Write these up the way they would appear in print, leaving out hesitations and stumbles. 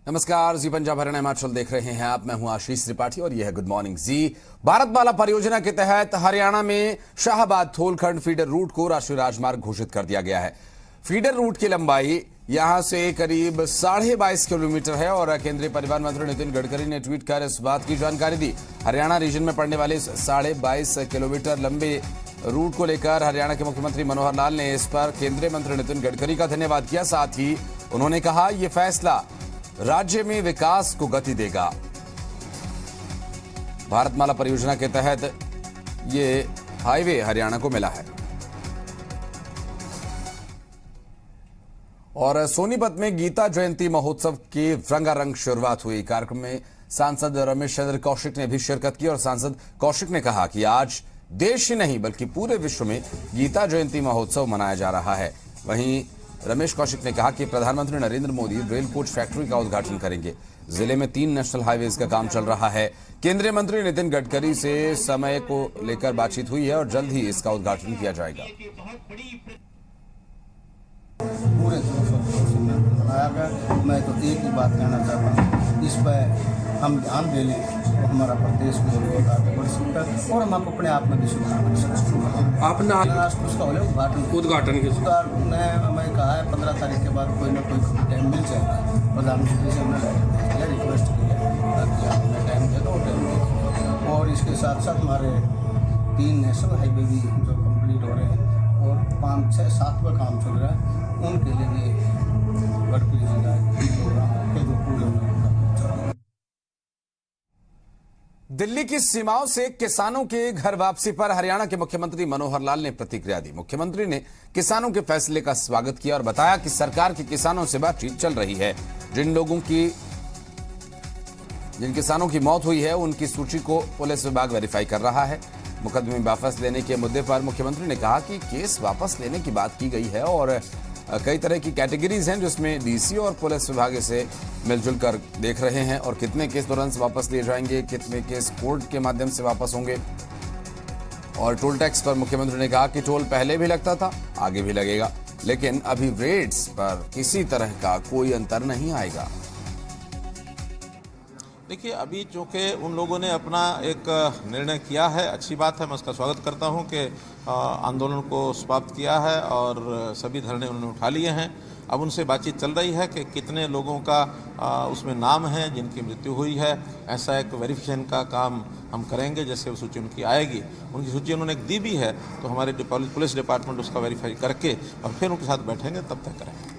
नमस्कार, जी पंजाब हरियाणा हिमाचल देख रहे हैं आप। मैं हूं आशीष त्रिपाठी और यह है गुड मॉर्निंग जी। भारतमाला परियोजना के तहत हरियाणा में शाहबाद थोलखंड फीडर रूट को राष्ट्रीय राजमार्ग घोषित कर दिया गया है। फीडर रूट की लंबाई यहां से करीब 22.5 किलोमीटर है और केंद्रीय परिवहन मंत्री नितिन गडकरी ने ट्वीट कर इस बात की जानकारी दी। हरियाणा रीजन में पड़ने वाले इस 22.5 किलोमीटर लंबे रूट को लेकर हरियाणा के मुख्यमंत्री मनोहर लाल ने इस पर केंद्रीय मंत्री नितिन गडकरी का धन्यवाद किया। साथ ही उन्होंने कहा, यह फैसला राज्य में विकास को गति देगा। भारतमाला परियोजना के तहत ये हाईवे हरियाणा को मिला है। और सोनीपत में गीता जयंती महोत्सव की रंगारंग शुरुआत हुई। कार्यक्रम में सांसद रमेश चंद्र कौशिक ने भी शिरकत की और सांसद कौशिक ने कहा कि आज देश ही नहीं बल्कि पूरे विश्व में गीता जयंती महोत्सव मनाया जा रहा है। वहीं रमेश कौशिक ने कहा कि प्रधानमंत्री Narendra Modi rail coach factory का उद्घाटन करेंगे। जिले में 3 नेशनल हाईवेज का काम चल रहा है। केंद्रीय मंत्री नितिन गडकरी से समय को लेकर बातचीत हुई है और जल्द ही इसका उद्घाटन किया जाएगा। पूरे मनाया गया। मैं तो एक ही बात कहना चाहता हूँ, इस पर हम ध्यान दे लें तो हमारा प्रदेश में आगे बढ़ सकता है और हम अपने आप में भी सुधार कर सकते हैं। आपने उसका उद्घाटन मैं कहा है 15 तारीख के बाद कोई ना कोई टाइम मिल जाएगा। प्रधानमंत्री से हमने रिक्वेस्ट की है ताकि आपने टाइम दे दो, टाइम दे। और इसके साथ साथ हमारे 3 नेशनल हाईवे भी जो कंप्लीट हो रहे हैं और 5, 6, 7 पर काम चल रहा है, उनके लिए भी गडकरी जी का प्रोग्राम है जो पूरे दिल्ली की सीमाओं से किसानों के घर वापसी पर हरियाणा के मुख्यमंत्री मनोहर लाल ने प्रतिक्रिया दी। मुख्यमंत्री ने किसानों के फैसले का स्वागत किया और बताया कि सरकार की किसानों से बातचीत चल रही है। जिन किसानों की मौत हुई है उनकी सूची को पुलिस विभाग वेरीफाई कर रहा है। मुकदमे वापस लेने के मुद्दे पर मुख्यमंत्री ने कहा कि केस वापस लेने की बात की गई है और कई तरह की कैटेगरीज हैं जिसमें डीसी और पुलिस विभाग इसे मिलजुल कर देख रहे हैं और कितने केस तुरंत वापस लिए जाएंगे, कितने केस कोर्ट के माध्यम से वापस होंगे। और टोल टैक्स पर मुख्यमंत्री ने कहा कि टोल पहले भी लगता था, आगे भी लगेगा, लेकिन अभी रेट्स पर किसी तरह का कोई अंतर नहीं आएगा। देखिए, अभी चूँकि उन लोगों ने अपना एक निर्णय किया है, अच्छी बात है, मैं उसका स्वागत करता हूं कि आंदोलन को समाप्त किया है और सभी धरने उन्होंने उठा लिए हैं। अब उनसे बातचीत चल रही है कि कितने लोगों का उसमें नाम है जिनकी मृत्यु हुई है। ऐसा एक वेरिफिकेशन का काम हम करेंगे। जैसे वो सूची उनकी आएगी, उनकी सूची उन्होंने एक दी भी है, तो हमारे पुलिस डिपार्टमेंट उसका वेरीफाई करके और फिर उनके साथ बैठेंगे, तब तक करेंगे।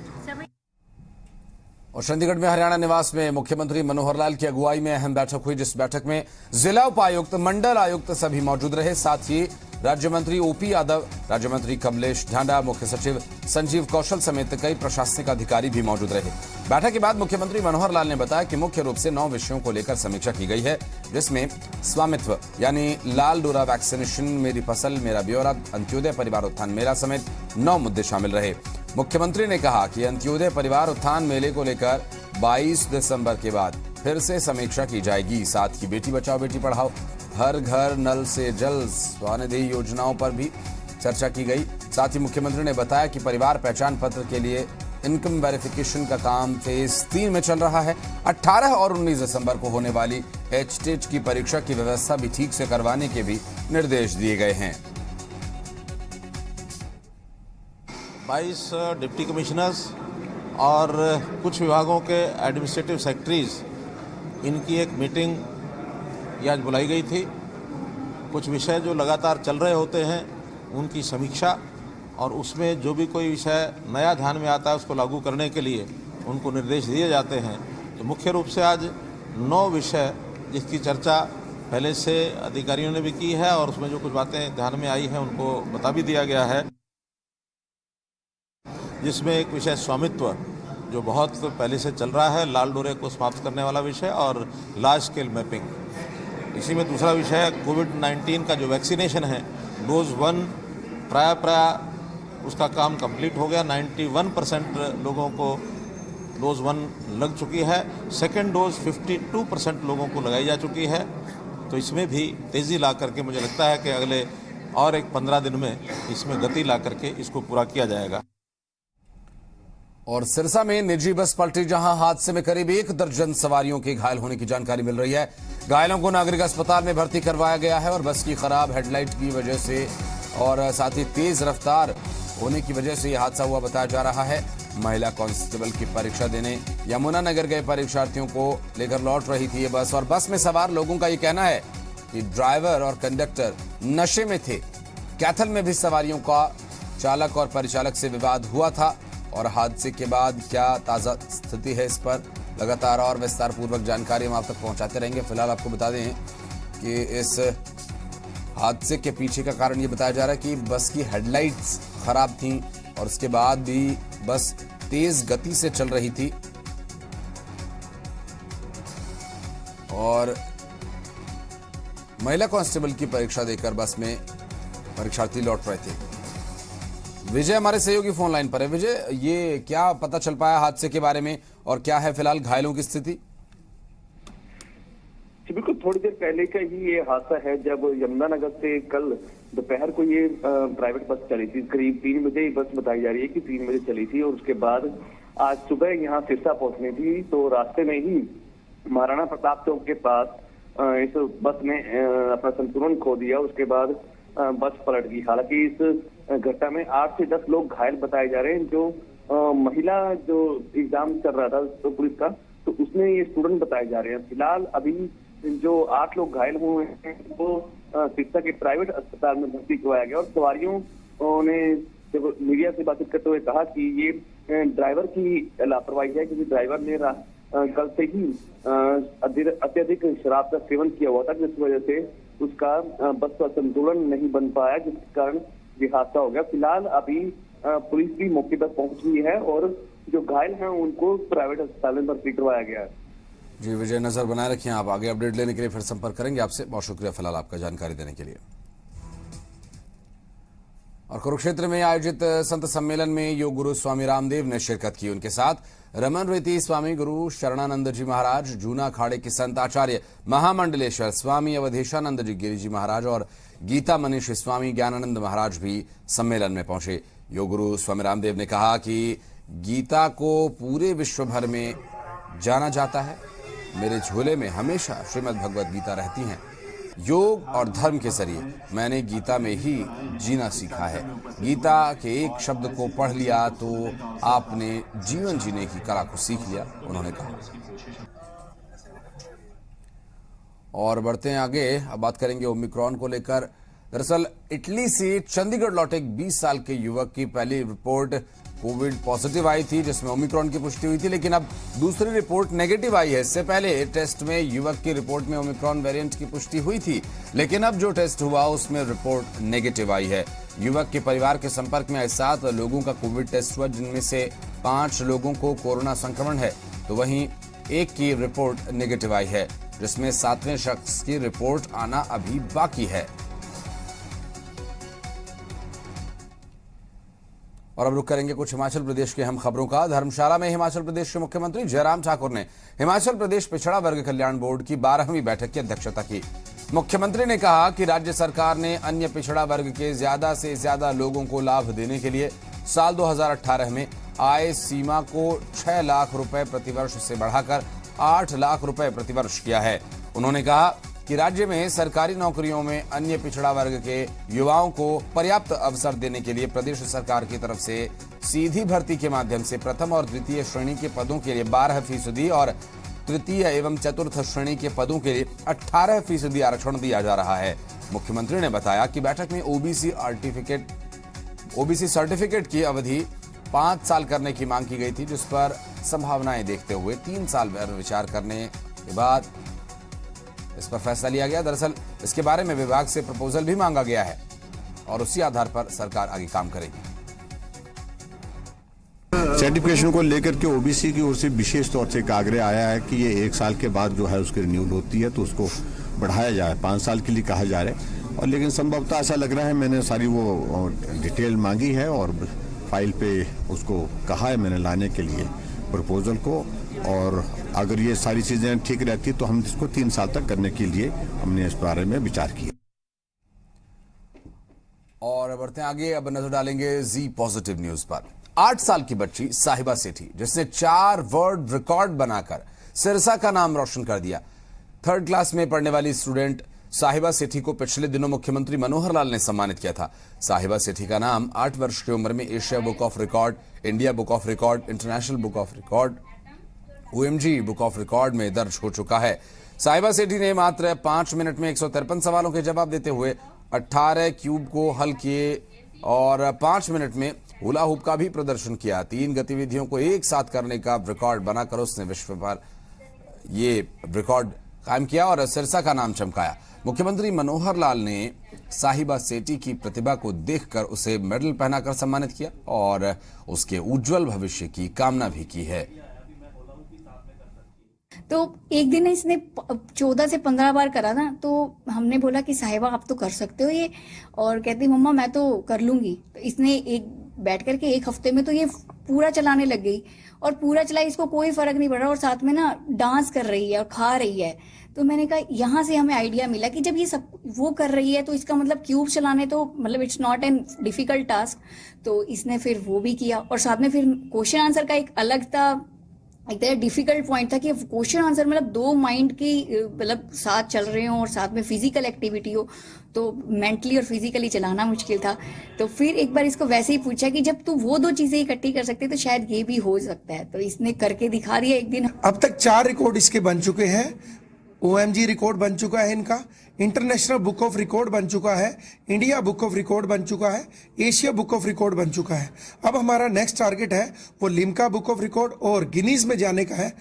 और चंडीगढ़ में हरियाणा निवास में मुख्यमंत्री मनोहर लाल की अगुवाई में अहम बैठक हुई, जिस बैठक में जिला उपायुक्त, मंडल आयुक्त सभी मौजूद रहे। साथ ही राज्य मंत्री ओपी यादव, राज्य मंत्री कमलेश ढांडा, मुख्य सचिव संजीव कौशल समेत कई प्रशासनिक अधिकारी भी मौजूद रहे। बैठक के बाद मुख्यमंत्री मनोहर लाल ने बताया कि मुख्य रूप से 9 विषयों को लेकर समीक्षा की गई है, जिसमें स्वामित्व यानी लाल डोरा वैक्सीनेशन, मेरी फसल मेरा ब्यौरा, अंत्योदय परिवार उत्थान मेला समेत 9 मुद्दे शामिल रहे। मुख्यमंत्री ने कहा कि अंत्योदय परिवार उत्थान मेले को लेकर 22 दिसंबर के बाद फिर से समीक्षा की जाएगी। साथ ही बेटी बचाओ बेटी पढ़ाओ, हर घर नल से जल, स्वानिधि योजनाओं पर भी चर्चा की गई। साथ ही मुख्यमंत्री ने बताया कि परिवार पहचान पत्र के लिए इनकम वेरिफिकेशन का काम फेज 3 में चल रहा है। 18 और 19 दिसंबर को होने वाली एचटेट की परीक्षा की व्यवस्था भी ठीक से करवाने के भी निर्देश दिए गए हैं। 22 डिप्टी कमिश्नर्स और कुछ विभागों के एडमिनिस्ट्रेटिव सेक्रेटरीज, इनकी एक मीटिंग आज बुलाई गई थी। कुछ विषय जो लगातार चल रहे होते हैं उनकी समीक्षा और उसमें जो भी कोई विषय नया ध्यान में आता है उसको लागू करने के लिए उनको निर्देश दिए जाते हैं। तो मुख्य रूप से आज 9 विषय जिसकी चर्चा पहले से अधिकारियों ने भी की है और उसमें जो कुछ बातें ध्यान में आई हैं उनको बता भी दिया गया है। जिसमें एक विषय स्वामित्व जो बहुत पहले से चल रहा है, लाल डोरे को समाप्त करने वाला विषय और लार्ज स्केल मैपिंग। इसी में दूसरा विषय है कोविड-19 का जो वैक्सीनेशन है, डोज 1 प्राय उसका काम कंप्लीट हो गया। 91% लोगों को डोज 1 लग चुकी है। सेकेंड डोज 52% लोगों को लगाई जा चुकी है। तो इसमें भी तेज़ी ला करके मुझे लगता है कि अगले और एक 15 दिन में इसमें गति ला करके इसको पूरा किया जाएगा। और सिरसा में निजी बस पलटी, जहां हादसे में करीब 1 दर्जन सवारियों के घायल होने की जानकारी मिल रही है। घायलों को नागरिक अस्पताल में भर्ती करवाया गया है और बस की खराब हेडलाइट की वजह से और साथ ही तेज रफ्तार होने की वजह से यह हादसा हुआ बताया जा रहा है। महिला कांस्टेबल की परीक्षा देने यमुनानगर गए परीक्षार्थियों को लेकर लौट रही थी ये बस, और बस में सवार लोगों का ये कहना है कि ड्राइवर और कंडक्टर नशे में थे। कैथल में भी सवारियों का चालक और परिचालक से विवाद हुआ था और हादसे के बाद क्या ताजा स्थिति है, इस पर लगातार और विस्तार पूर्वक जानकारी हम आप तक पहुंचाते रहेंगे। फिलहाल आपको बता दें कि इस हादसे के पीछे का कारण ये बताया जा रहा है कि बस की हेडलाइट्स खराब थीं और उसके बाद भी बस तेज गति से चल रही थी और महिला कांस्टेबल की परीक्षा देकर बस में परीक्षार्थी लौट रहे थे। विजय हमारे सहयोगी फोन लाइन पर है। विजय, ये क्या पता चल पाया हादसे के बारे में और क्या है फिलहाल घायलों की स्थिति? बिल्कुल, थोड़ी देर पहले का ही ये हादसा है जब यमुनानगर से कल दोपहर को ये प्राइवेट बस चली थी। करीब 3 बजे बस बताई जा रही है कि 3 बजे चली थी और उसके बाद आज सुबह यहाँ सिरसा पहुंचनी थी, तो रास्ते में ही महाराणा प्रताप चौक के पास इस बस ने अपना संतुलन खो दिया। उसके बाद बस पलट गई। हालांकि इस घटना में 8 से 10 लोग घायल बताए जा रहे हैं। जो महिला जो एग्जाम चल रहा था तो पुलिस का, तो उसमें ये स्टूडेंट बताए जा रहे हैं। फिलहाल अभी जो 8 लोग घायल हुए हैं वो सिरसा के प्राइवेट अस्पताल में भर्ती करवाया गया और सवारियों ने जब मीडिया से बातचीत करते हुए कहा कि ये ड्राइवर की लापरवाही है, क्योंकि ड्राइवर ने कल से ही अत्यधिक शराब का सेवन किया हुआ था, जिस वजह से उसका बस का संतुलन नहीं बन पाया, जिसके कारण ये हादसा हो गया। फिलहाल अभी पुलिस भी मौके पर पहुंच गई है और जो घायल हैं उनको प्राइवेट अस्पताल में भर्ती करवाया गया है। जी विजय, नजर बनाए रखिए आप। आगे अपडेट लेने के लिए फिर संपर्क करेंगे आपसे। बहुत शुक्रिया फिलहाल आपका जानकारी देने के लिए। और कुरुक्षेत्र में आयोजित संत सम्मेलन में योग गुरु स्वामी रामदेव ने शिरकत की। उनके साथ रमन रीति स्वामी गुरु शरणानंद जी महाराज, जूना अखाड़े के संत आचार्य महामंडलेश्वर स्वामी अवधेशानंद जी गिरी जी महाराज और गीता मनीष स्वामी ज्ञानानंद महाराज भी सम्मेलन में पहुंचे। योग गुरु स्वामी रामदेव ने कहा कि गीता को पूरे विश्व भर में जाना जाता है। मेरे झोले में हमेशा श्रीमद् भगवद गीता रहती हैं। योग और धर्म के जरिए मैंने गीता में ही जीना सीखा है। गीता के एक शब्द को पढ़ लिया तो आपने जीवन जीने की कला को सीख लिया, उन्होंने कहा। और बढ़ते हैं आगे, अब बात करेंगे ओमिक्रॉन को लेकर। दरअसल इटली से चंडीगढ़ लौटे एक 20 साल के युवक की पहली रिपोर्ट कोविड पॉजिटिव आई थी, जिसमें ओमिक्रॉन की पुष्टि हुई थी, लेकिन अब दूसरी रिपोर्ट नेगेटिव आई है। इससे पहले टेस्ट में युवक की रिपोर्ट में ओमिक्रॉन वेरिएंट की पुष्टि हुई थी, लेकिन अब जो टेस्ट हुआ उसमें रिपोर्ट नेगेटिव आई है। युवक के परिवार के संपर्क में आए 7 लोगों का कोविड टेस्ट हुआ, जिनमें से 5 लोगों को कोरोना संक्रमण है, तो वहीं 1 की रिपोर्ट नेगेटिव आई है, जिसमें 7वें शख्स की रिपोर्ट आना अभी बाकी है। और अब रुक करेंगे कुछ हिमाचल प्रदेश के अहम खबरों का। धर्मशाला में हिमाचल प्रदेश के मुख्यमंत्री जयराम ठाकुर ने हिमाचल प्रदेश पिछड़ा वर्ग कल्याण बोर्ड की 12वीं बैठक की अध्यक्षता की। मुख्यमंत्री ने कहा कि राज्य सरकार ने अन्य पिछड़ा वर्ग के ज्यादा से ज्यादा लोगों को लाभ देने के लिए साल 2018 में आय सीमा को 6 लाख रुपए प्रतिवर्ष से बढ़ाकर 8 लाख रुपए प्रतिवर्ष किया है। उन्होंने कहा कि राज्य में सरकारी नौकरियों में अन्य पिछड़ा वर्ग के युवाओं को पर्याप्त अवसर देने के लिए प्रदेश सरकार की तरफ से सीधी भर्ती के माध्यम से प्रथम और द्वितीय श्रेणी के पदों के लिए 12% और तृतीय एवं चतुर्थ श्रेणी के पदों के लिए 18% आरक्षण दिया जा रहा है। मुख्यमंत्री ने बताया कि बैठक में ओबीसी सर्टिफिकेट की अवधि 5 साल करने की मांग की गई थी, जिस पर संभावनाएं देखते हुए 3 साल विचार करने के बाद इस पर फैसला लिया गया। दरअसल इसके बारे में विभाग से प्रपोजल भी मांगा गया है और उसी आधार पर सरकार आगे काम करेगी। सर्टिफिकेशन को लेकर के ओबीसी की ओर से विशेष तौर से एक आग्रह आया है कि ये 1 साल के बाद जो है उसकी रिन्यूअल होती है, तो उसको बढ़ाया जाए। 5 साल के लिए कहा जा रहा है, और लेकिन संभवतः ऐसा लग रहा है, मैंने सारी वो डिटेल मांगी है और फाइल पे उसको कहा है मैंने लाने के लिए प्रपोजल को, और अगर ये सारी चीजें ठीक रहती तो हम इसको 3 साल तक करने के लिए हमने इस बारे में विचार किया। और बढ़ते हैं आगे, अब नजर डालेंगे जी पॉजिटिव न्यूज पर। 8 साल की बच्ची साहिबा सेठी, जिसने 4 वर्ल्ड रिकॉर्ड बनाकर सिरसा का नाम रोशन कर दिया। 3rd क्लास में पढ़ने वाली स्टूडेंट साहिबा सेठी को पिछले दिनों मुख्यमंत्री मनोहर लाल ने सम्मानित किया था। साहिबा सेठी का नाम 8 वर्ष की उम्र में Asia book of record, India book of record, international book of record, OMG book of record में दर्ज हो चुका है। साहिबा सेठी ने मात्र 5 मिनट में 153 सवालों के जवाब देते हुए 18 क्यूब को हल किए और 5 मिनट में हुला हुप का भी प्रदर्शन किया। 3 गतिविधियों को एक साथ करने का रिकॉर्ड बनाकर उसने विश्व पर ये रिकॉर्ड कायम किया और सिरसा का नाम चमकाया। मुख्यमंत्री मनोहर लाल ने साहिबा सेठी की प्रतिभा को देखकर उसे मेडल पहनाकर सम्मानित किया और उसके उज्जवल भविष्य की कामना भी की है। तो एक दिन इसने 14 से 15 बार करा ना, तो हमने बोला कि साहिबा आप तो कर सकते हो ये, और कहती मम्मा मैं तो कर लूंगी। तो इसने एक बैठ करके 1 हफ्ते में तो ये पूरा चलाने लग गई और पूरा चलाई, इसको कोई फर्क नहीं पड़ रहा और साथ में ना डांस कर रही है और खा रही है। तो मैंने कहा यहाँ से हमें आइडिया मिला कि जब ये सब वो कर रही है तो इसका मतलब क्यूब चलाने तो मतलब it's not an difficult task. तो इसने फिर वो भी किया और साथ में फिर क्वेश्चन आंसर का एक अलग था, एक तरह डिफिकल्ट पॉइंट था कि क्वेश्चन आंसर मतलब 2 माइंड की मतलब साथ चल रहे हो और साथ में फिजिकल एक्टिविटी हो, तो मेंटली और फिजिकली चलाना मुश्किल था। तो फिर एक बार इसको वैसे ही पूछा कि जब तू वो 2 चीजें इकट्ठी कर सकते तो शायद ये भी हो सकता है। तो इसने करके दिखा दिया एक दिन। अब तक 4 रिकॉर्ड इसके बन चुके हैं। OMG रिकॉर्ड बन चुका है इनका, इंटरनेशनल बुक ऑफ रिकॉर्ड बन चुका है, इंडिया बुक ऑफ रिकॉर्ड बन चुका है, एशिया बुक ऑफ रिकॉर्ड बन चुका है। अब हमारा नेक्स्ट टारगेट है वो लिम्का बुक ऑफ रिकॉर्ड और गिनीज में जाने का है।